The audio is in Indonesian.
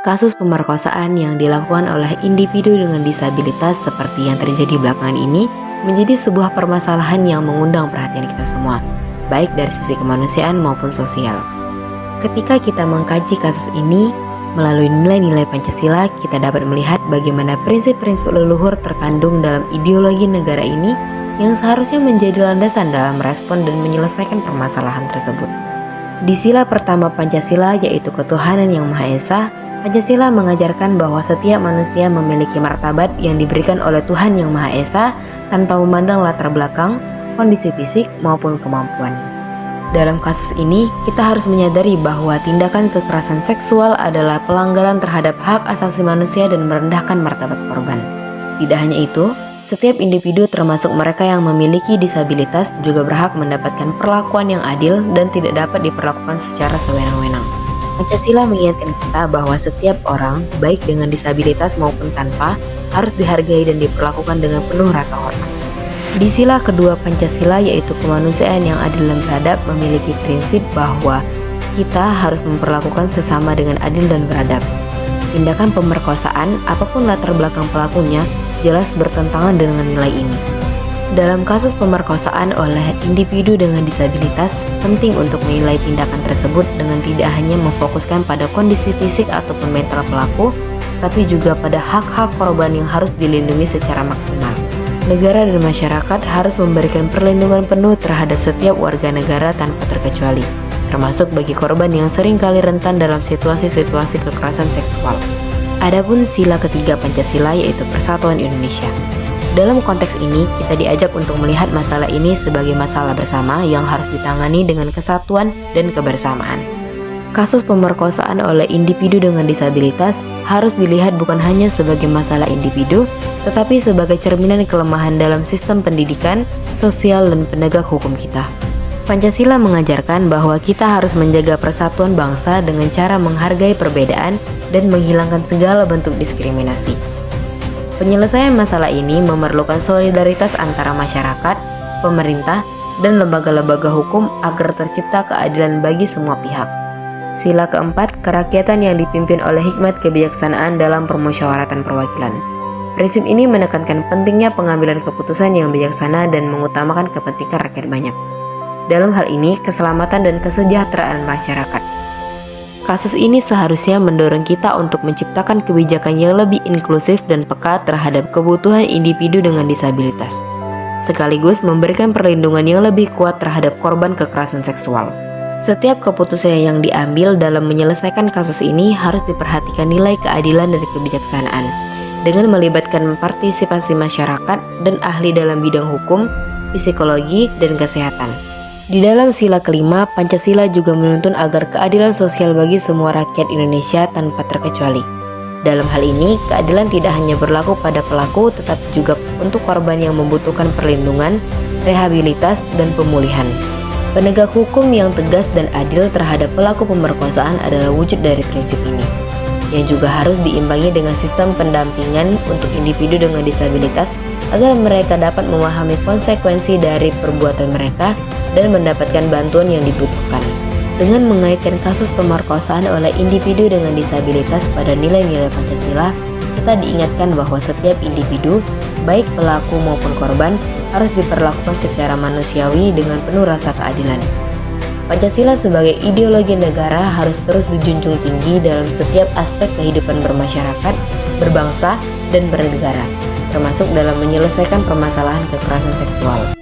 Kasus pemerkosaan yang dilakukan oleh individu dengan disabilitas seperti yang terjadi belakangan ini menjadi sebuah permasalahan yang mengundang perhatian kita semua, baik dari sisi kemanusiaan maupun sosial. Ketika kita mengkaji kasus ini, melalui nilai-nilai Pancasila, kita dapat melihat bagaimana prinsip-prinsip leluhur terkandung dalam ideologi negara ini yang seharusnya menjadi landasan dalam merespon dan menyelesaikan permasalahan tersebut. Di sila pertama Pancasila, yaitu ketuhanan yang Maha Esa, Pancasila mengajarkan bahwa setiap manusia memiliki martabat yang diberikan oleh Tuhan Yang Maha Esa tanpa memandang latar belakang, kondisi fisik, maupun kemampuan. Dalam kasus ini, kita harus menyadari bahwa tindakan kekerasan seksual adalah pelanggaran terhadap hak asasi manusia dan merendahkan martabat korban. Tidak hanya itu, setiap individu termasuk mereka yang memiliki disabilitas juga berhak mendapatkan perlakuan yang adil dan tidak dapat diperlakukan secara sewenang-wenang. Pancasila mengingatkan kita bahwa setiap orang, baik dengan disabilitas maupun tanpa, harus dihargai dan diperlakukan dengan penuh rasa hormat. Di sila kedua Pancasila, yaitu kemanusiaan yang adil dan beradab, memiliki prinsip bahwa kita harus memperlakukan sesama dengan adil dan beradab. Tindakan pemerkosaan, apapun latar belakang pelakunya, jelas bertentangan dengan nilai ini. Dalam kasus pemerkosaan oleh individu dengan disabilitas, penting untuk menilai tindakan tersebut dengan tidak hanya memfokuskan pada kondisi fisik ataupun mental pelaku, tapi juga pada hak-hak korban yang harus dilindungi secara maksimal. Negara dan masyarakat harus memberikan perlindungan penuh terhadap setiap warga negara tanpa terkecuali, termasuk bagi korban yang seringkali rentan dalam situasi-situasi kekerasan seksual. Adapun sila ketiga Pancasila, yaitu Persatuan Indonesia. Dalam konteks ini, kita diajak untuk melihat masalah ini sebagai masalah bersama yang harus ditangani dengan kesatuan dan kebersamaan. Kasus pemerkosaan oleh individu dengan disabilitas harus dilihat bukan hanya sebagai masalah individu, tetapi sebagai cerminan kelemahan dalam sistem pendidikan, sosial, dan penegak hukum kita. Pancasila mengajarkan bahwa kita harus menjaga persatuan bangsa dengan cara menghargai perbedaan dan menghilangkan segala bentuk diskriminasi. Penyelesaian masalah ini memerlukan solidaritas antara masyarakat, pemerintah, dan lembaga-lembaga hukum agar tercipta keadilan bagi semua pihak. Sila keempat, kerakyatan yang dipimpin oleh hikmat kebijaksanaan dalam permusyawaratan perwakilan. Prinsip ini menekankan pentingnya pengambilan keputusan yang bijaksana dan mengutamakan kepentingan rakyat banyak. Dalam hal ini, keselamatan dan kesejahteraan masyarakat. Kasus ini seharusnya mendorong kita untuk menciptakan kebijakan yang lebih inklusif dan peka terhadap kebutuhan individu dengan disabilitas, sekaligus memberikan perlindungan yang lebih kuat terhadap korban kekerasan seksual. Setiap keputusan yang diambil dalam menyelesaikan kasus ini harus diperhatikan nilai keadilan dan kebijaksanaan, dengan melibatkan partisipasi masyarakat dan ahli dalam bidang hukum, psikologi, dan kesehatan. Di dalam sila kelima, Pancasila juga menuntun agar keadilan sosial bagi semua rakyat Indonesia tanpa terkecuali. Dalam hal ini, keadilan tidak hanya berlaku pada pelaku, tetapi juga untuk korban yang membutuhkan perlindungan, rehabilitas, dan pemulihan. Penegak hukum yang tegas dan adil terhadap pelaku pemerkosaan adalah wujud dari prinsip ini, yang juga harus diimbangi dengan sistem pendampingan untuk individu dengan disabilitas agar mereka dapat memahami konsekuensi dari perbuatan mereka dan mendapatkan bantuan yang dibutuhkan. Dengan mengaitkan kasus pemerkosaan oleh individu dengan disabilitas pada nilai-nilai Pancasila, kita diingatkan bahwa setiap individu, baik pelaku maupun korban, harus diperlakukan secara manusiawi dengan penuh rasa keadilan. Pancasila sebagai ideologi negara harus terus dijunjung tinggi dalam setiap aspek kehidupan bermasyarakat, berbangsa, dan bernegara, termasuk dalam menyelesaikan permasalahan kekerasan seksual.